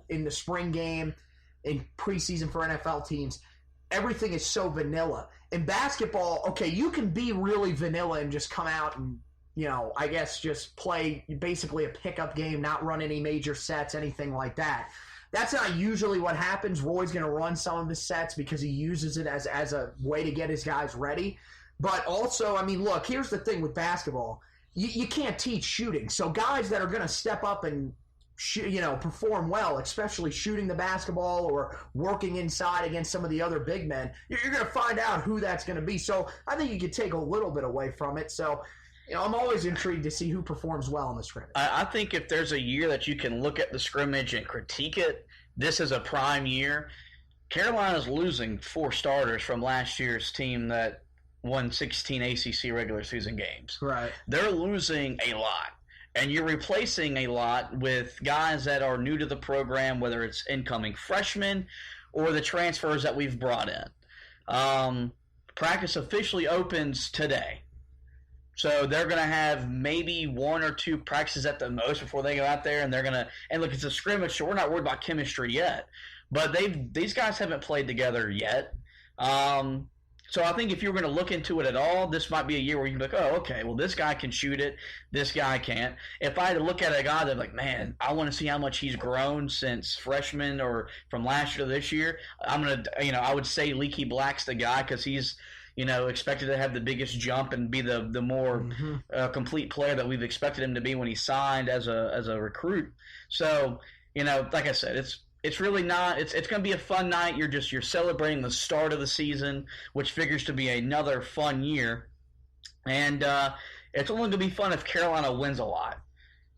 in the spring game, in preseason for NFL teams, everything is so vanilla. In basketball, okay, you can be really vanilla and just come out and, I guess just play basically a pickup game, not run any major sets, anything like that. That's not usually what happens. Roy's going to run some of his sets because he uses it as a way to get his guys ready. But also, look, here's the thing with basketball. You can't teach shooting. So guys that are going to step up and perform well, especially shooting the basketball or working inside against some of the other big men, you're going to find out who that's going to be. So I think you could take a little bit away from it. So, I'm always intrigued to see who performs well in the scrimmage. I think if there's a year that you can look at the scrimmage and critique it, this is a prime year. Carolina's losing 4 starters from last year's team that won 16 ACC regular season games. Right. They're losing a lot. And you're replacing a lot with guys that are new to the program, whether it's incoming freshmen or the transfers that we've brought in. Practice officially opens today. So they're going to have maybe 1 or 2 practices at the most before they go out there, and they're going to – and look, it's a scrimmage, so we're not worried about chemistry yet. But these guys haven't played together yet. So I think if you were going to look into it at all, this might be a year where you can be like, oh, okay, well, this guy can shoot it, this guy can't. If I had to look at a guy that's like, man, I want to see how much he's grown since freshman or from last year to this year, I'm going to, I would say Leaky Black's the guy because he's, expected to have the biggest jump and be the more complete player that we've expected him to be when he signed as a recruit. So, like I said, it's really not. It's going to be a fun night. You're celebrating the start of the season, which figures to be another fun year, and it's only going to be fun if Carolina wins a lot.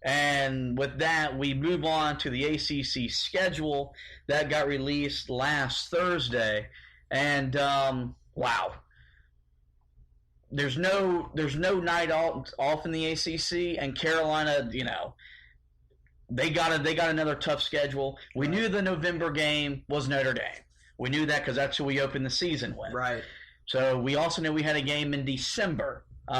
And with that, we move on to the ACC schedule that got released last Thursday, and wow, there's no night off in the ACC, and Carolina, They got another tough schedule. We knew the November game was Notre Dame. We knew that because that's who we opened the season with. Right. So we also knew we had a game in December. We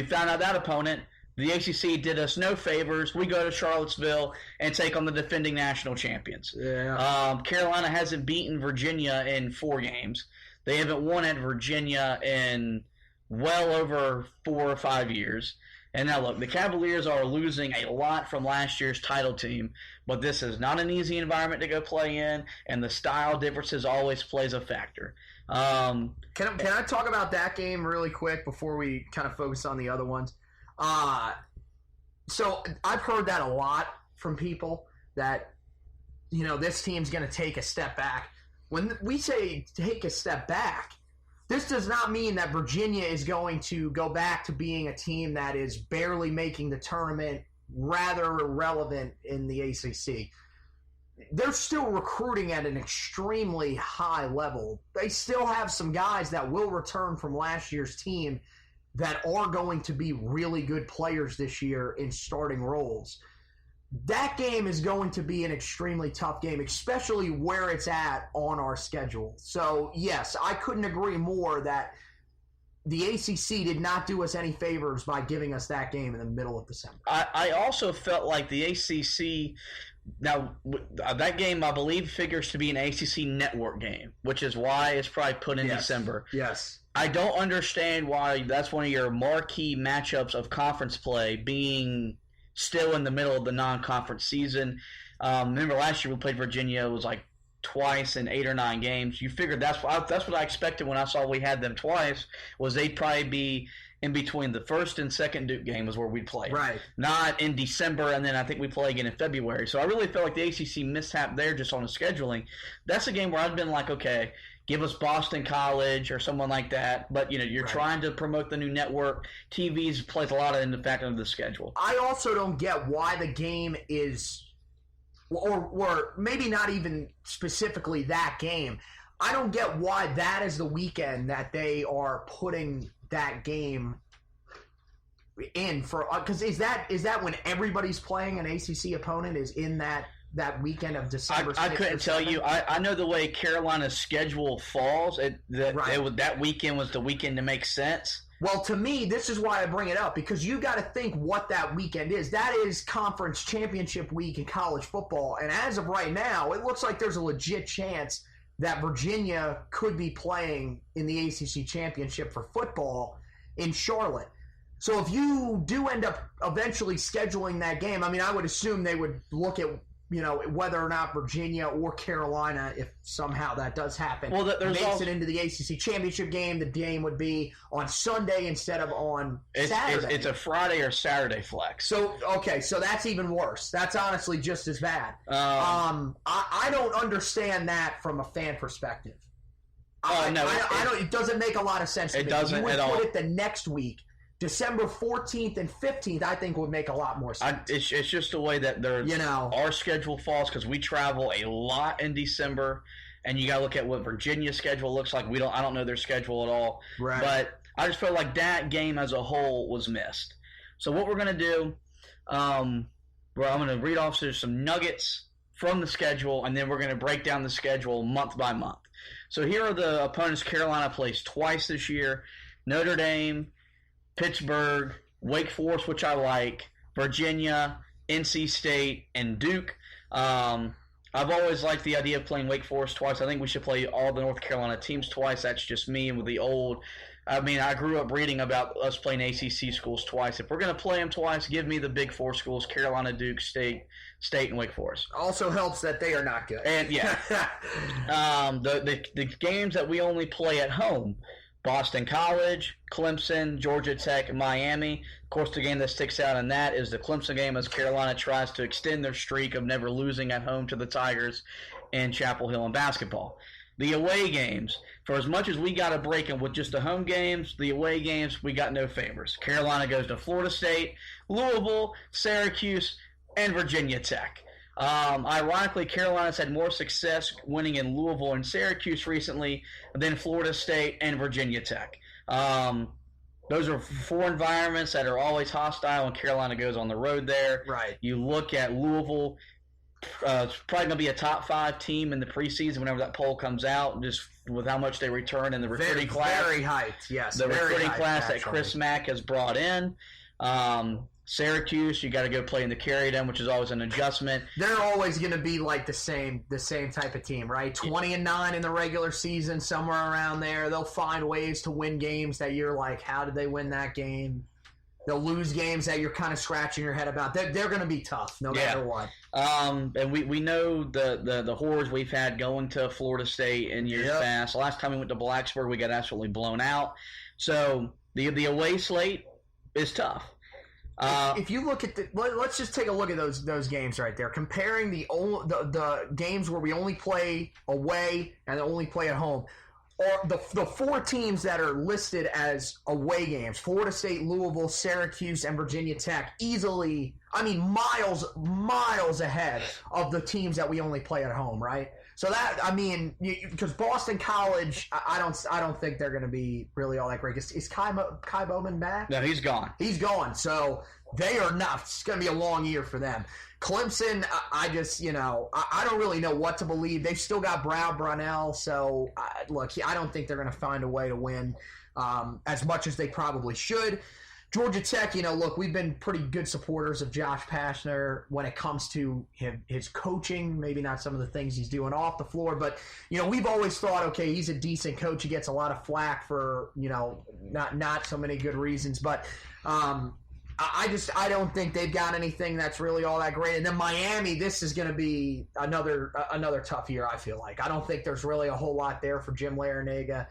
found out that opponent. The ACC did us no favors. We go to Charlottesville and take on the defending national champions. Yeah. Carolina hasn't beaten Virginia in 4 games. They haven't won at Virginia in well over 4 or 5 years. And now, look, the Cavaliers are losing a lot from last year's title team, but this is not an easy environment to go play in, and the style differences always plays a factor. Can I talk about that game really quick before we kind of focus on the other ones? So I've heard that a lot from people that, this team's going to take a step back. When we say take a step back, this does not mean that Virginia is going to go back to being a team that is barely making the tournament, rather irrelevant in the ACC. They're still recruiting at an extremely high level. They still have some guys that will return from last year's team that are going to be really good players this year in starting roles. That game is going to be an extremely tough game, especially where it's at on our schedule. So, yes, I couldn't agree more that the ACC did not do us any favors by giving us that game in the middle of December. I also felt like the ACC – now, that game, I believe, figures to be an ACC network game, which is why it's probably put in December. Yes. I don't understand why that's one of your marquee matchups of conference play being – still in the middle of the non-conference season. Remember last year we played Virginia. It was like twice in 8 or 9 games. You figured that's what I expected when I saw we had them twice, was they'd probably be in between the first and second Duke game was where we'd play. Right. Not in December, and then I think we play again in February. So I really felt like the ACC mishap there just on the scheduling. That's a game where I've been like, okay, give us Boston College or someone like that. But, you're trying to promote the new network. TVs plays a lot in the factor of the schedule. I also don't get why the game is or maybe not even specifically that game. I don't get why that is the weekend that they are putting that game in for, because is that when everybody's playing an ACC opponent is in that weekend of December 6th? I couldn't tell you. I know the way Carolina's schedule falls. That weekend was the weekend to make sense. Well, to me, this is why I bring it up, because you got to think what that weekend is. That is conference championship week in college football. And as of right now, it looks like there's a legit chance that Virginia could be playing in the ACC championship for football in Charlotte. So if you do end up eventually scheduling that game, I mean, I would assume they would look at, whether or not Virginia or Carolina, if somehow that does happen, makes it into the ACC championship game. The game would be on Sunday instead of on Saturday. It's a Friday or Saturday flex. So that's even worse. That's honestly just as bad. I don't understand that from a fan perspective. I don't. It doesn't make a lot of sense to me. It doesn't you would at all. Put it the next week. December 14th and 15th, I think, would make a lot more sense. It's just the way that our schedule falls, because we travel a lot in December, and you got to look at what Virginia's schedule looks like. I don't know their schedule at all, right. But I just felt like that game as a whole was missed. So what we're going to do, I'm going to read off some nuggets from the schedule, and then we're going to break down the schedule month by month. So here are the opponents Carolina plays twice this year: Notre Dame, Pittsburgh, Wake Forest, which I like, Virginia, NC State, and Duke. I've always liked the idea of playing Wake Forest twice. I think we should play all the North Carolina teams twice. That's just me. And with the old, I grew up reading about us playing ACC schools twice. If we're going to play them twice, give me the big four schools: Carolina, Duke, State, and Wake Forest. Also helps that they are not good. And yeah, the games that we only play at home: Boston College, Clemson, Georgia Tech, Miami. Of course, the game that sticks out in that is the Clemson game, as Carolina tries to extend their streak of never losing at home to the Tigers in Chapel Hill in basketball. The away games, for as much as we got a break in with just the home games, the away games, we got no favors. Carolina goes to Florida State, Louisville, Syracuse, and Virginia Tech. Ironically, Carolina's had more success winning in Louisville and Syracuse recently than Florida State and Virginia Tech. Those are four environments that are always hostile, and Carolina goes on the road there. Right. You look at Louisville, it's probably going to be a top 5 team in the preseason whenever that poll comes out, just with how much they return in the recruiting class. Very hyped, yes. The recruiting hyped, class actually. that Chris Mack has brought in. Syracuse, you got to go play in the Carry-Down, which is always an adjustment. They're always going to be like the same type of team, right? 20-9 in the regular season, somewhere around there. They'll find ways to win games that you're like, how did they win that game? They'll lose games that you're kind of scratching your head about. They're going to be tough, no matter what. And we know the horrors we've had going to Florida State in years past. Last time we went to Blacksburg, we got absolutely blown out. So the away slate is tough. If you look at let's just take a look at those games right there. Comparing the games where we only play away and only play at home, or the four teams that are listed as away games: Florida State, Louisville, Syracuse, and Virginia Tech. Easily, miles ahead of the teams that we only play at home, right? So that, because Boston College, I don't think they're going to be really all that great. Is Kai Bowman back? No, he's gone. He's gone. So they are not. It's going to be a long year for them. Clemson, I don't really know what to believe. They've still got Brownell. So, look, I don't think they're going to find a way to win as much as they probably should. Georgia Tech, look, we've been pretty good supporters of Josh Pastner when it comes to his coaching, maybe not some of the things he's doing off the floor, but, we've always thought, okay, he's a decent coach. He gets a lot of flack for, not so many good reasons, but I don't think they've got anything that's really all that great. And then Miami, this is going to be another tough year, I feel like. I don't think there's really a whole lot there for Jim Larrañaga.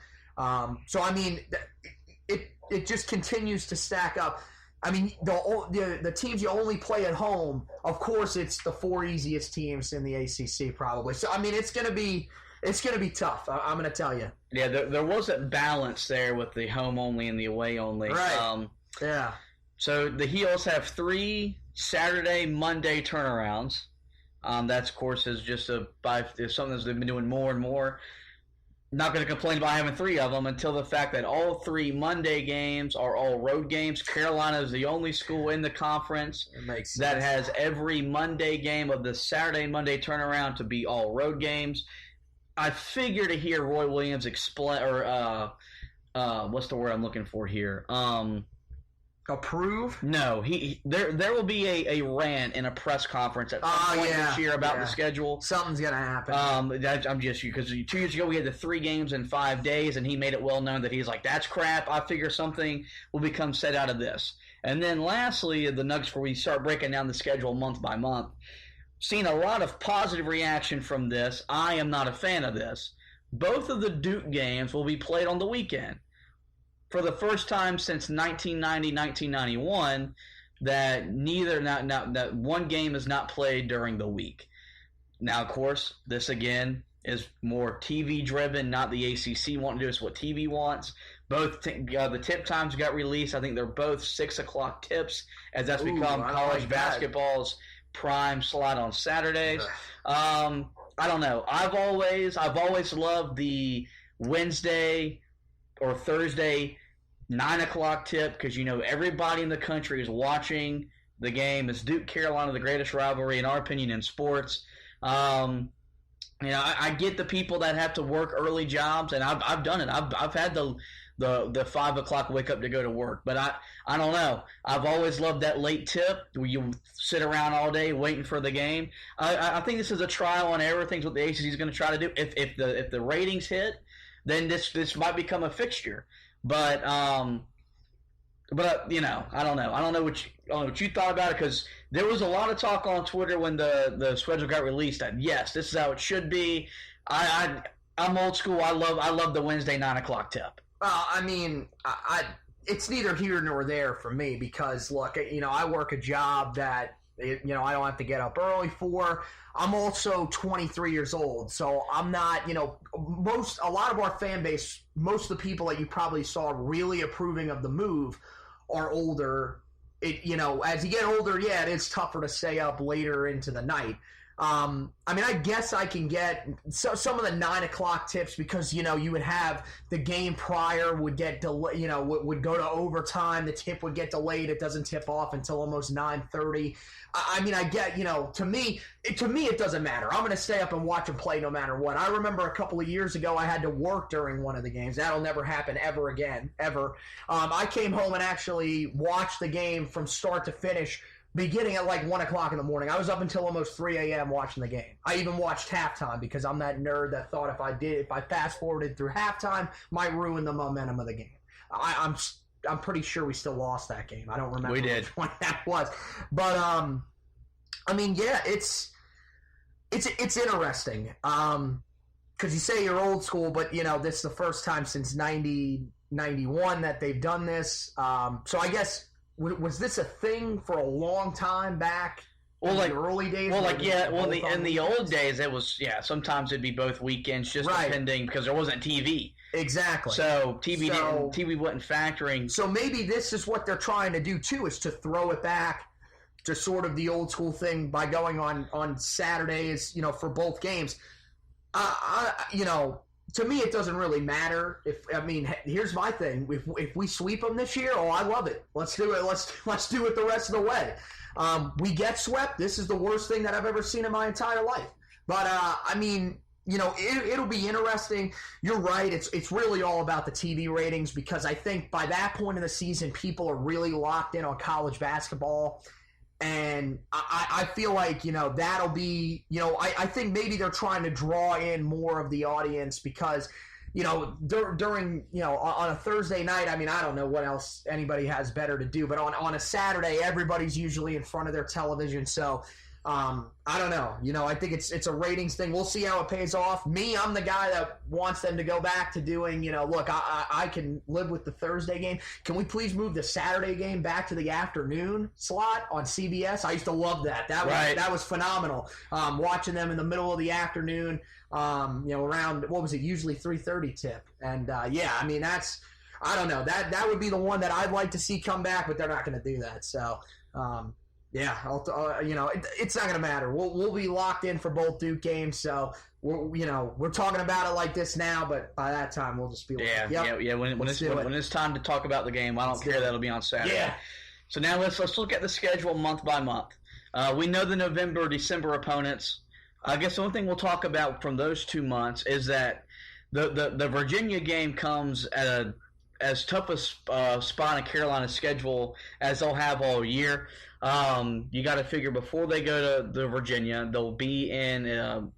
It just continues to stack up. The teams you only play at home, of course, it's the 4 easiest teams in the ACC probably. So, it's going to be tough. I'm going to tell you. Yeah, there wasn't balance there with the home only and the away only. Right. Yeah. So the Heels have 3 Saturday, Monday turnarounds. That's, of course, is just something that they've been doing more and more. Not going to complain about having 3 of them until the fact that all 3 Monday games are all road games. Carolina is the only school in the conference that has every Monday game of the Saturday-Monday turnaround to be all road games. I figure to hear Roy Williams explain or what's the word I'm looking for here? Approve? No, there will be a rant in a press conference at some point this year about the schedule. Something's gonna happen. I'm just because 2 years ago we had the 3 games in 5 days, and he made it well known that he's like, that's crap. I figure something will become said out of this. And then lastly, the Nuggets, where we start breaking down the schedule month by month. Seen a lot of positive reaction from this. I am not a fan of this. Both of the Duke games will be played on the weekend. For the first time since 1990-1991, that one game is not played during the week. Now, of course, this again is more TV driven, not the ACC wanting to do. It's what TV wants. Both the tip times got released. I think they're both 6 o'clock tips, as that's become college basketball's prime slot on Saturdays. I don't know. I've always loved the Wednesday or Thursday 9 o'clock tip, because everybody in the country is watching the game. It's Duke Carolina, the greatest rivalry in our opinion in sports. I get the people that have to work early jobs, and I've done it. I've had the 5 o'clock wake up to go to work, but I don't know. I've always loved that late tip where you sit around all day waiting for the game. I think this is a trial and error. Things what the ACC is going to try to do. If the ratings hit, then this might become a fixture. But I don't know. I don't know what you thought about it, because there was a lot of talk on Twitter when the schedule got released that yes, this is how it should be. I'm old school. I love the Wednesday 9 o'clock tip. It's neither here nor there for me, because look, I work a job that I don't have to get up early for. I'm also 23 years old, so I'm not, a lot of our fan base, most of the people that you probably saw really approving of the move are older. As you get older, it is tougher to stay up later into the night. I guess I can get some of the 9 o'clock tips, because you would have the game prior would get delayed, would go to overtime. The tip would get delayed. It doesn't tip off until almost 9:30. I get, to me it doesn't matter. I'm going to stay up and watch them play no matter what. I remember a couple of years ago I had to work during one of the games. That'll never happen ever again, ever. I came home and actually watched the game from start to finish, beginning at like 1 o'clock in the morning. I was up until almost 3 a.m. watching the game. I even watched halftime, because I'm that nerd that thought if I fast forwarded through halftime, might ruin the momentum of the game. I'm pretty sure we still lost that game. I don't remember which one that was. But it's interesting. Because you say you're old school, but this is the first time since 91 that they've done this. So I guess, was this a thing for a long time back in the early days? In the old days, it was, sometimes it'd be both weekends, just depending, because there wasn't TV. Exactly. So TV wasn't factoring. So maybe this is what they're trying to do too, is to throw it back to sort of the old school thing by going on Saturdays, for both games. To me, it doesn't really matter. Here's my thing: if we sweep them this year, I love it. Let's do it. Let's do it the rest of the way. We get swept. This is the worst thing that I've ever seen in my entire life. But it'll be interesting. You're right. It's really all about the TV ratings, because I think by that point in the season, people are really locked in on college basketball. And I feel like, that'll be, I think maybe they're trying to draw in more of the audience, because, during, on a Thursday night, I don't know what else anybody has better to do, but on a Saturday, everybody's usually in front of their television. So, I don't know. I think it's a ratings thing. We'll see how it pays off. I'm the guy that wants them to go back to doing, look, I can live with the Thursday game. Can we please move the Saturday game back to the afternoon slot on CBS? I used to love that. That was phenomenal. Watching them in the middle of the afternoon, around, what was it, usually 3:30 tip. And, that's, I don't know. That would be the one that I'd like to see come back, but they're not going to do that. So, it's not going to matter. We'll be locked in for both Duke games. So we're talking about it like this now, but by that time we'll just be like, when it's time to talk about the game, I don't care. That'll be on Saturday. Yeah. So now let's look at the schedule month by month. We know the November, December opponents. I guess the only thing we'll talk about from those 2 months is that the Virginia game comes at as tough a spot in Carolina's schedule as they'll have all year. You got to figure before they go to Virginia, they'll be in